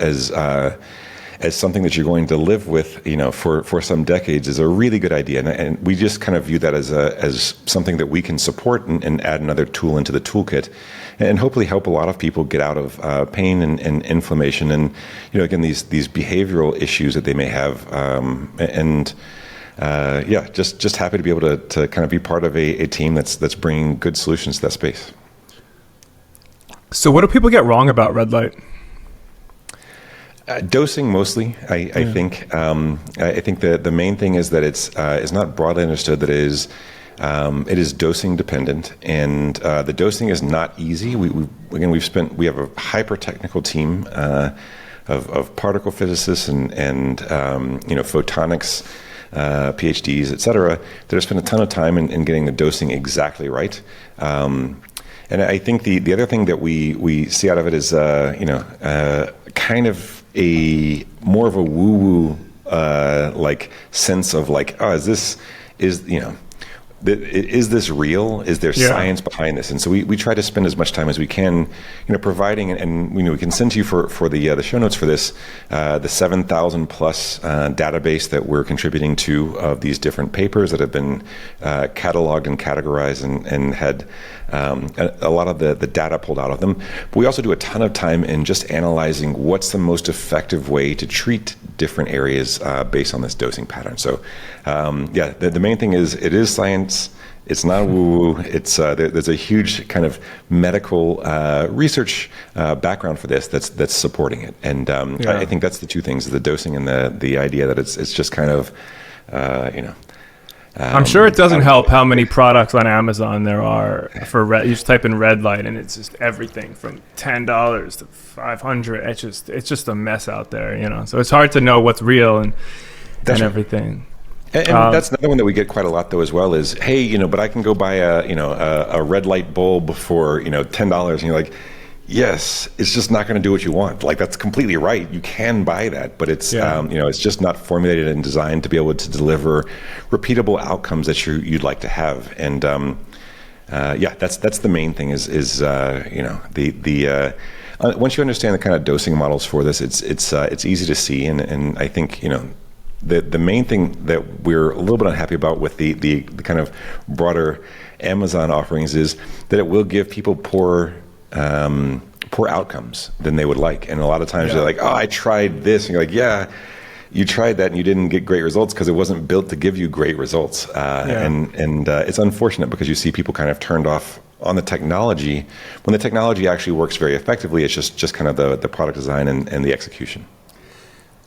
something that you're going to live with, for some decades is a really good idea, and we just kind of view that as something that we can support and add another tool into the toolkit, and hopefully help a lot of people get out of pain and inflammation, and again these behavioral issues that they may have, just happy to be able to kind of be part of a team that's bringing good solutions to that space. So what do people get wrong about red light? Dosing mostly, I think. I think the main thing is that it's not broadly understood that it is dosing dependent, and the dosing is not easy. We have a hyper technical team of particle physicists and photonics PhDs, et cetera, that have spent a ton of time in getting the dosing exactly right. And I think the other thing that we see out of it is kind of a more of a woo-woo like sense of like, oh, is this real? Is there science behind this? And so we try to spend as much time as we can, providing, and we can send to you for the show notes for this, the 7,000 plus database that we're contributing to of these different papers that have been cataloged and categorized and had a lot of the data pulled out of them. But we also do a ton of time in just analyzing what's the most effective way to treat different areas based on this dosing pattern. So the main thing is it is science. It's not woo-woo. It's there's a huge kind of medical research background for this that's supporting it, and I think that's the two things: the dosing and the idea that it's just kind of I'm sure it doesn't help how many products on Amazon there are for red. You just type in red light, and it's just everything from $10 to $500. It's just a mess out there, So it's hard to know what's real and everything. And that's another one that we get quite a lot though as well is, hey, but I can go buy a red light bulb for $10, and you're like, yes, it's just not going to do what you want. Like, that's completely right. You can buy that, but it's it's just not formulated and designed to be able to deliver repeatable outcomes that you'd like to have. And that's the main thing is once you understand the kind of dosing models for this, it's easy to see, and I think the main thing that we're a little bit unhappy about with the kind of broader Amazon offerings is that it will give people poor outcomes than they would like. And a lot of times they're like, oh, I tried this. And you're like, yeah, you tried that and you didn't get great results because it wasn't built to give you great results. And it's unfortunate because you see people kind of turned off on the technology when the technology actually works very effectively. It's just kind of the product design and the execution.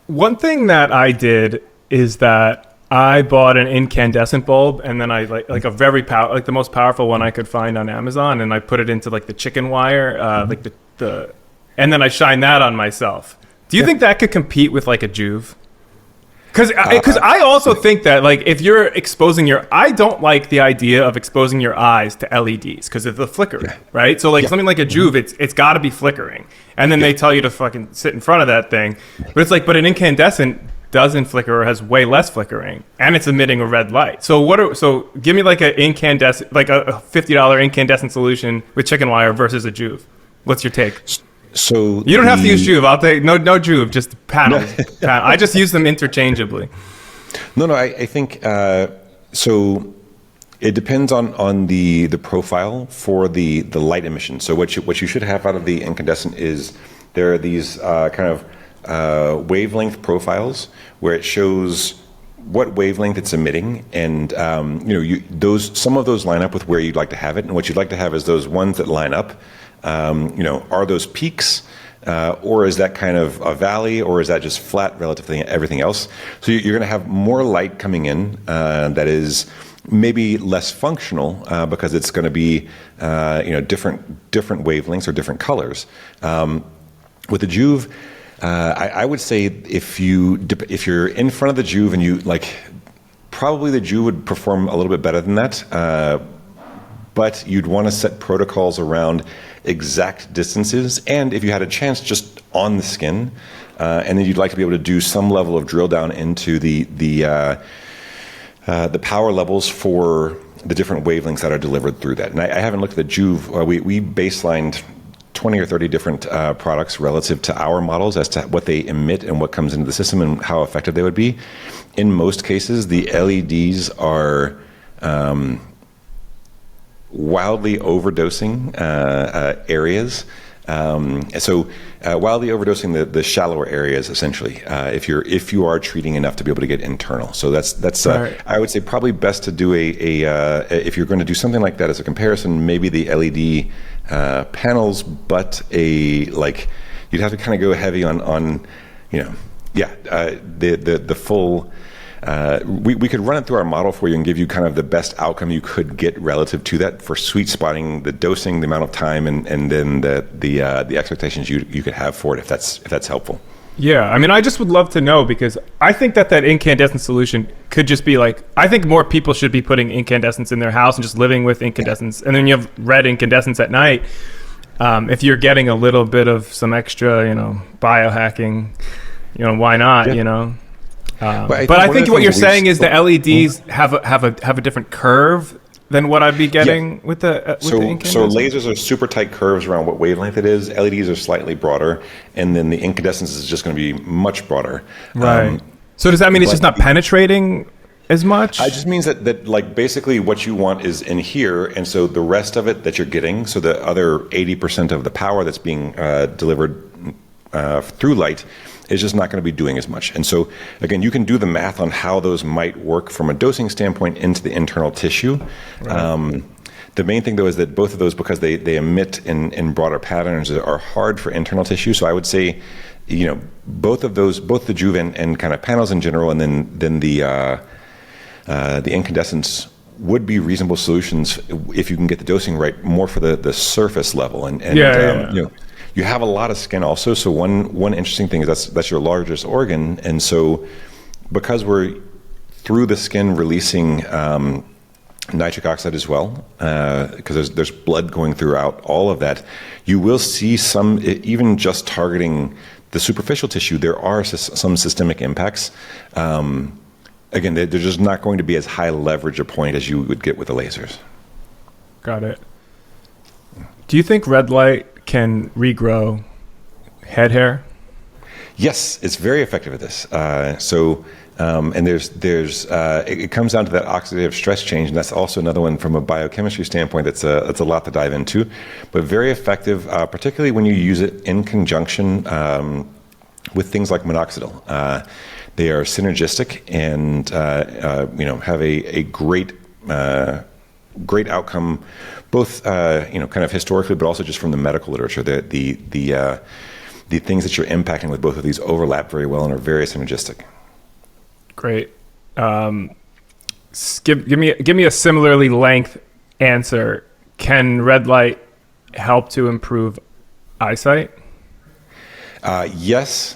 One thing that I did is that I bought an incandescent bulb, and then I like a very the most powerful one I could find on Amazon, and I put it into like the chicken wire, like the, and then I shine that on myself. Do you think that could compete with like a Juve? Because I also think that like if you're exposing I don't like the idea of exposing your eyes to LEDs because of the flickering, right? So like something like a Juve, it's got to be flickering, and then they tell you to fucking sit in front of that thing, but an incandescent doesn't flicker or has way less flickering, and it's emitting a red light. So give me like an incandescent, like a $50 incandescent solution with chicken wire versus a Juve. What's your take? So You don't have to use Joovv. I'll take no Joovv, just panels. I just use them interchangeably. No, I think so. It depends on the profile for the light emission. So what you should have out of the incandescent is there are these kind of wavelength profiles where it shows what wavelength it's emitting, and some of those line up with where you'd like to have it. And what you'd like to have is those ones that line up. Are those peaks? Or is that kind of a valley, or is that just flat relative to everything else? So you're going to have more light coming in that is maybe less functional because it's going to be different wavelengths or different colors. With the Joovv, I would say if you're in front of the Joovv and you probably the Joovv would perform a little bit better than that. But you'd want to set protocols around exact distances, and if you had a chance, just on the skin, and then you'd like to be able to do some level of drill down into the power levels for the different wavelengths that are delivered through that. And I haven't looked at the Joovv. We baselined 20 or 30 different products relative to our models as to what they emit and what comes into the system and how effective they would be. In most cases, the LEDs are wildly overdosing areas. Wildly overdosing the shallower areas, essentially, if you are treating enough to be able to get internal. So that's right. I would say probably best to do if you're going to do something like that as a comparison, maybe the LED panels, but you'd have to kind of go heavy on the full. We could run it through our model for you and give you kind of the best outcome you could get relative to that for sweet spotting the dosing, the amount of time, and then the expectations you could have for it, if that's helpful. Yeah, I mean, I just would love to know, because I think that incandescent solution could just be I think more people should be putting incandescents in their house and just living with incandescents, and then you have red incandescents at night. If you're getting a little bit of some extra, biohacking, why not? Yeah. But I think what you're saying is the LEDs have a different curve than what I'd be getting with the incandescent. So lasers are super tight curves around what wavelength it is. LEDs are slightly broader, and then the incandescence is just going to be much broader. Right. So does that mean it's just not penetrating as much? It just means that basically what you want is in here, and so the rest of it that you're getting, so the other 80% of the power that's being delivered through light is just not going to be doing as much. And so, again, you can do the math on how those might work from a dosing standpoint into the internal tissue. Right. The main thing, though, is that both of those, because they emit in broader patterns, are hard for internal tissue. So I would say, both of those, both the Joovv and kind of panels in general, and then the incandescents would be reasonable solutions if you can get the dosing right, more for the surface level. And you have a lot of skin also, so one interesting thing is that's your largest organ, and so because we're through the skin releasing nitric oxide as well, because there's blood going throughout all of that, you will see some, even just targeting the superficial tissue, there are some systemic impacts. Again, they're just not going to be as high leverage a point as you would get with the lasers. Got it. Do you think red light can regrow head hair? Yes, it's very effective at this. And there's it comes down to that oxidative stress change, and that's also another one from a biochemistry standpoint. That's a lot to dive into, but very effective, particularly when you use it in conjunction with things like minoxidil. They are synergistic and have a great outcome, both kind of historically, but also just from the medical literature. The things that you're impacting with both of these overlap very well and are very synergistic. Great. Give me a similarly length answer. Can red light help to improve eyesight? Yes.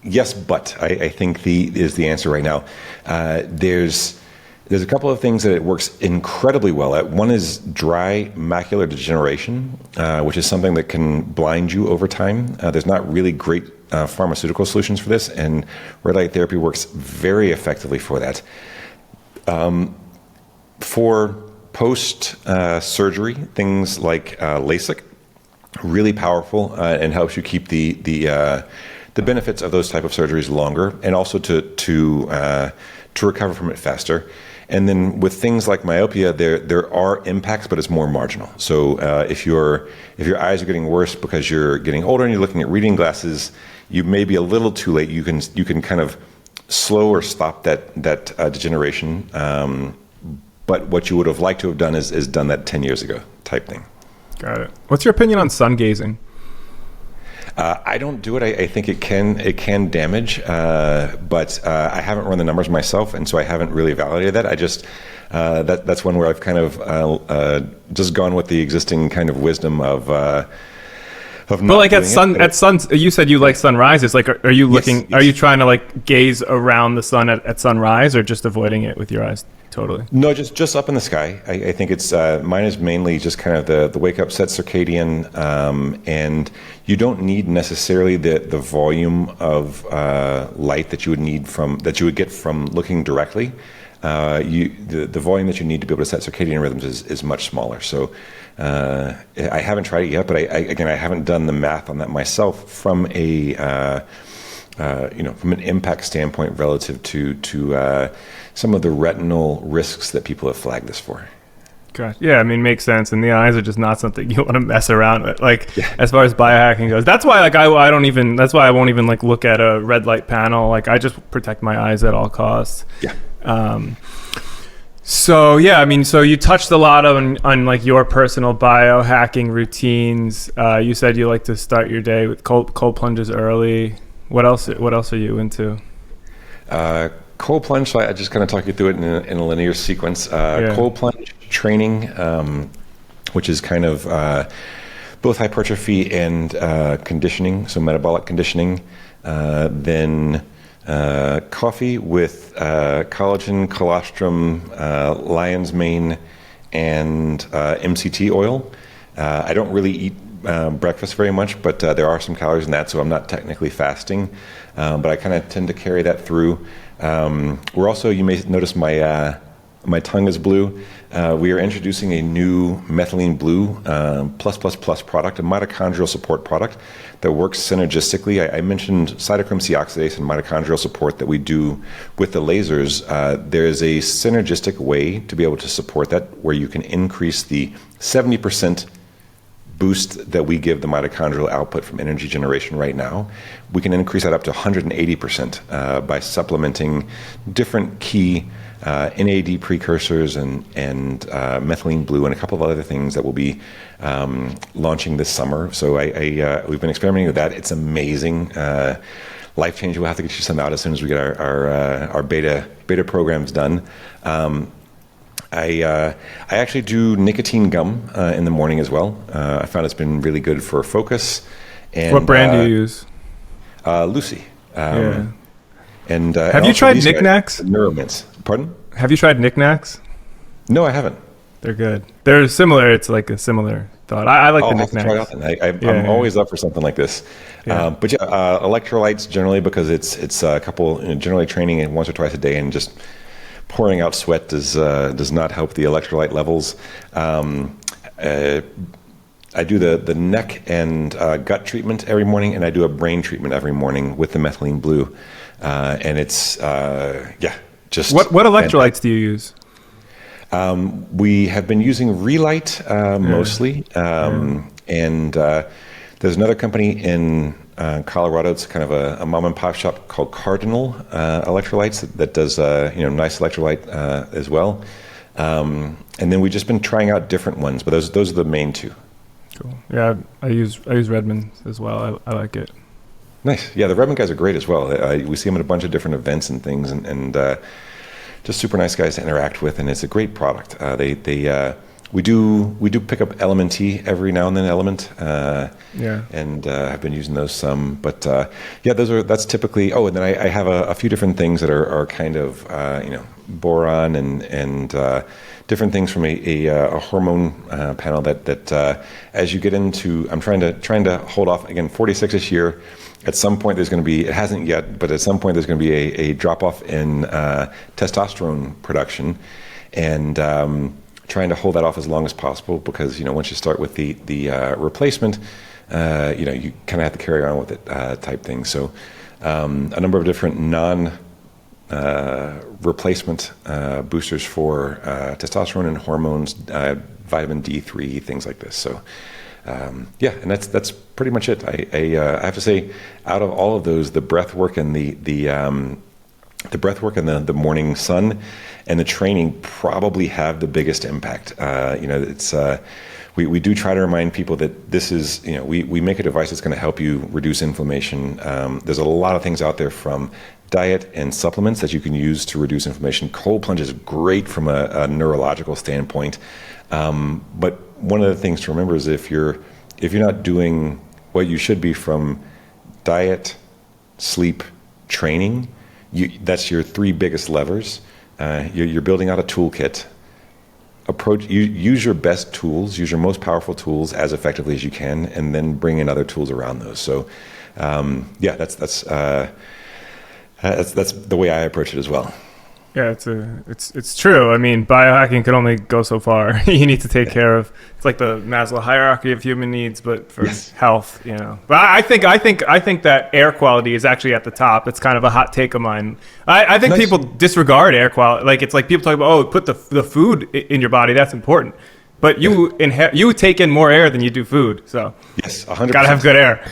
Yes, but I think is the answer right now. There's a couple of things that it works incredibly well at. One is dry macular degeneration, which is something that can blind you over time. There's not really great pharmaceutical solutions for this, and red light therapy works very effectively for that. For post-surgery, things like LASIK, really powerful and helps you keep the benefits of those type of surgeries longer, and also to recover from it faster. And then with things like myopia, there are impacts, but it's more marginal. So if your eyes are getting worse because you're getting older and you're looking at reading glasses, you may be a little too late. You can kind of slow or stop that degeneration. But what you would have liked to have done is done that 10 years ago type thing. Got it. What's your opinion on sun gazing? I don't do it. I think it can damage, but I haven't run the numbers myself, and so I haven't really validated that. I just that's one where I've kind of just gone with the existing kind of wisdom of not. But like at sun, you said you like sunrises. Like, are you looking? Yes, yes. Are you trying to like gaze around the sun at sunrise, or just avoiding it with your eyes? Totally. No, just up in the sky. I think it's mine is mainly just kind of the wake up, set circadian, and you don't need necessarily the volume of light that you would get from looking directly. The volume that you need to be able to set circadian rhythms is much smaller. So I haven't tried it yet, but I haven't done the math on that myself from from an impact standpoint relative to some of the retinal risks that people have flagged this for. Gosh, yeah, I mean, makes sense. And the eyes are just not something you want to mess around with. Like, as far as biohacking goes, that's why like I don't even. That's why I won't even like look at a red light panel. Like, I just protect my eyes at all costs. Yeah. So yeah, I mean, so you touched a lot on like your personal biohacking routines. You said you like to start your day with cold plunges early. What else are you into? Cold plunge, so I just kind of talk you through it in a linear sequence. Cold plunge training, which is kind of both hypertrophy and conditioning, so metabolic conditioning. Then coffee with collagen, colostrum, lion's mane, and MCT oil. I don't really eat breakfast very much, but there are some calories in that, so I'm not technically fasting. But I kind of tend to carry that through. We're also, you may notice my tongue is blue. We are introducing a new methylene blue plus product, a mitochondrial support product that works synergistically. I mentioned cytochrome C oxidase and mitochondrial support that we do with the lasers. There is a synergistic way to be able to support that, where you can increase the 70% boost that we give the mitochondrial output from energy generation right now. We can increase that up to 180% by supplementing different key NAD precursors and methylene blue and a couple of other things that we'll be launching this summer. So we've been experimenting with that. It's amazing, life changing. We'll have to get you some out as soon as we get our beta programs done. I actually do nicotine gum in the morning as well. I found it's been really good for focus. And what brand do you use? Lucy. Yeah. And have you tried knickknacks? Neuromints. Pardon? Have you tried knickknacks? No, I haven't. They're good. They're similar. It's like a similar thought. I like the knickknacks. I'm always up for something like this. Yeah. But electrolytes generally, because it's a couple, generally training once or twice a day, and just pouring out sweat does not help the electrolyte levels. I do the neck and gut treatment every morning, and I do a brain treatment every morning with the methylene blue. And it's just what electrolytes do you use? We have been using Relight mostly, and there's another company in Colorado. It's kind of a mom and pop shop called Cardinal Electrolytes that does nice electrolyte as well. And then we've just been trying out different ones, but those are the main two. Cool. Yeah, I use Redmond as well. I like it. Nice. Yeah, the Redmond guys are great as well. We see them at a bunch of different events and things, and just super nice guys to interact with, and it's a great product. We do pick up Element T every now and then, Element. And I've been using those some, but that's typically. Oh, and then I have a few different things that are kind of boron and different things from a hormone panel that as you get into, I'm trying to hold off again. 46 this year. At some point there's going to be, it hasn't yet, but at some point there's going to be a drop off in testosterone production, and trying to hold that off as long as possible because, once you start with the replacement, you kind of have to carry on with it type thing. So a number of different replacement boosters for testosterone and hormones, vitamin D3, things like this. So and that's pretty much it. I have to say, out of all of those, the breath work and the breath work and the morning sun and the training probably have the biggest impact. It's we do try to remind people that this is, we make a device that's going to help you reduce inflammation. There's a lot of things out there from diet and supplements that you can use to reduce inflammation. Cold plunge is great from a neurological standpoint. But one of the things to remember is if you're not doing what you should be from diet, sleep, training, that's your three biggest levers. You're building out a toolkit. Use your best tools, use your most powerful tools as effectively as you can, and then bring in other tools around those. So, that's the way I approach it as well. Yeah, it's true. I mean, biohacking can only go so far. You need to take care of. It's like the Maslow hierarchy of human needs, but for health, But I think that air quality is actually at the top. It's kind of a hot take of mine. I think people disregard air quality. Like it's like people talk about, put the food in your body. That's important, but you take in more air than you do food. So yes, 100%. Gotta have good air.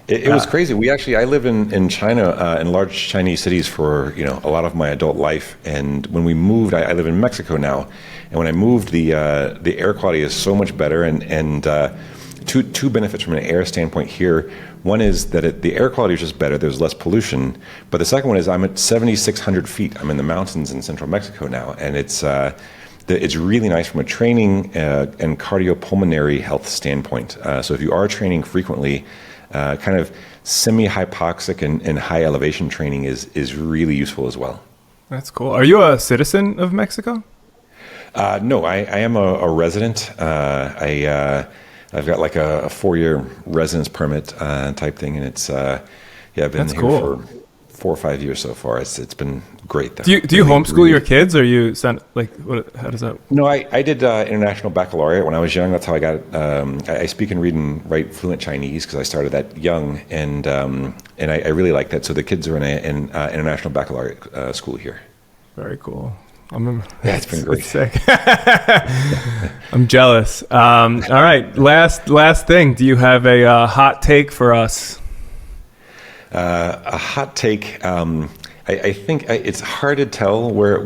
It was crazy. I lived in China, in large Chinese cities for, a lot of my adult life. And when we moved, I live in Mexico now. And when I moved, the air quality is so much better. And two benefits from an air standpoint here. One is that the air quality is just better. There's less pollution. But the second one is I'm at 7,600 feet. I'm in the mountains in central Mexico now. And it's really nice from a training and cardiopulmonary health standpoint. So if you are training frequently, kind of semi-hypoxic and high elevation training is really useful as well. That's cool. Are you a citizen of Mexico? No, I am a resident. I've got like a 4-year residence permit type thing, and it's I've been here for 4 or 5 years so far. It's been great though. Do you homeschool your kids, or you send how does that? No, I did international baccalaureate when I was young. That's how I got it. I speak and read and write fluent Chinese because I started that young, and I really like that. So the kids are in an international baccalaureate school here. Very cool. It's been great. It's sick. I'm jealous. All right, last thing. Do you have a hot take for us? A hot take. I think it's hard to tell where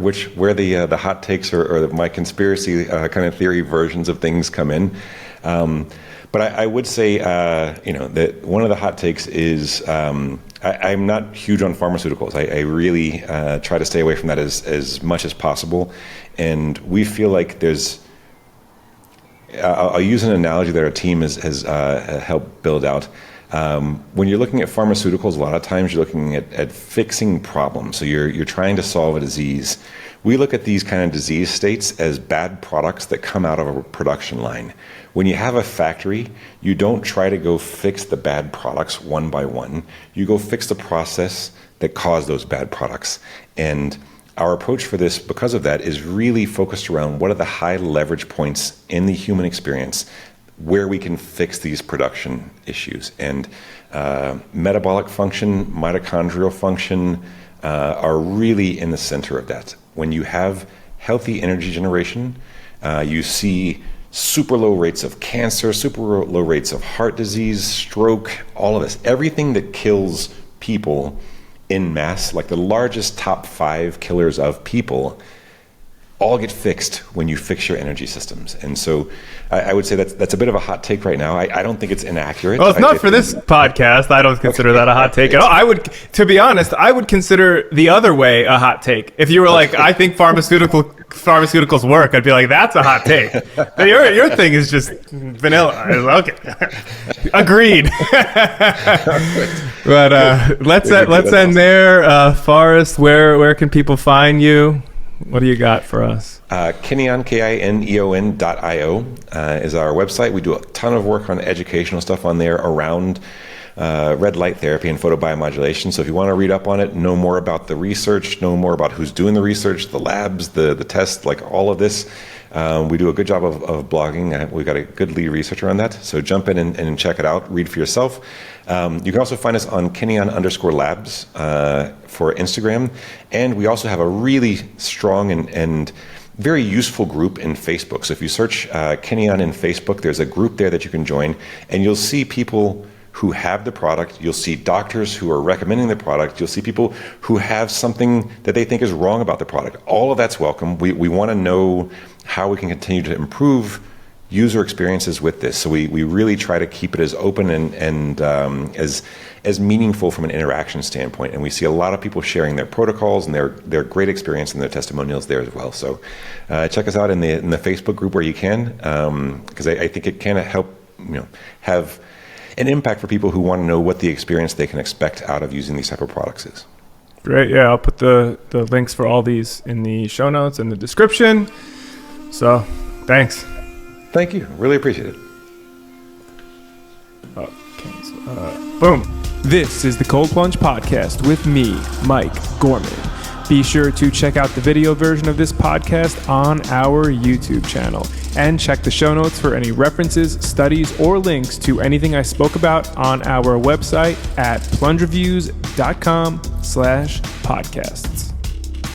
the hot takes or my conspiracy kind of theory versions of things come in. But I would say that one of the hot takes is I'm not huge on pharmaceuticals. I really try to stay away from that as much as possible. And we feel like there's. I'll use an analogy that our team has helped build out. When you're looking at pharmaceuticals, a lot of times you're looking at fixing problems. So you're trying to solve a disease. We look at these kind of disease states as bad products that come out of a production line. When you have a factory, you don't try to go fix the bad products one by one. You go fix the process that caused those bad products. And our approach for this, because of that, is really focused around what are the high leverage points in the human experience where we can fix these production issues. And metabolic function, mitochondrial function are really in the center of that. When you have healthy energy generation, you see super low rates of cancer, super low rates of heart disease, stroke, all of this. Everything that kills people in mass, like the largest top 5 killers of people, all get fixed when you fix your energy systems. And so I would say that's a bit of a hot take right now. I don't think it's inaccurate. Well, it's not for this podcast. I don't consider that a hot take at all. To be honest, I would consider the other way a hot take. If you were like, I think pharmaceuticals work, I'd be like, that's a hot take. Your thing is just vanilla. Okay. Agreed. But let's end there. Forrest, where can people find you? What do you got for us? Kineon, Kineon.io is our website. We do a ton of work on educational stuff on there around red light therapy and photobiomodulation. So if you want to read up on it, know more about the research, know more about who's doing the research, the labs, the tests, like all of this, we do a good job of blogging. We've got a good lead researcher on that. So jump in and check it out, read for yourself. You can also find us on Kineon_labs for Instagram. And we also have a really strong and very useful group in Facebook. So if you search Kineon in Facebook, there's a group there that you can join, and you'll see people who have the product. You'll see doctors who are recommending the product. You'll see people who have something that they think is wrong about the product. All of that's welcome. We want to know how we can continue to improve user experiences with this. So we really try to keep it as open and as meaningful from an interaction standpoint. And we see a lot of people sharing their protocols and their great experience and their testimonials there as well. So check us out in the Facebook group where you can, because I think it can help have an impact for people who want to know what the experience they can expect out of using these type of products is. Great. Yeah, I'll put the links for all these in the show notes and the description. So thanks. Thank you. Really appreciate it. Okay, so, boom. This is the Cold Plunge Podcast with me, Mike Gorman. Be sure to check out the video version of this podcast on our YouTube channel, and check the show notes for any references, studies, or links to anything I spoke about on our website at plungereviews.com/podcasts.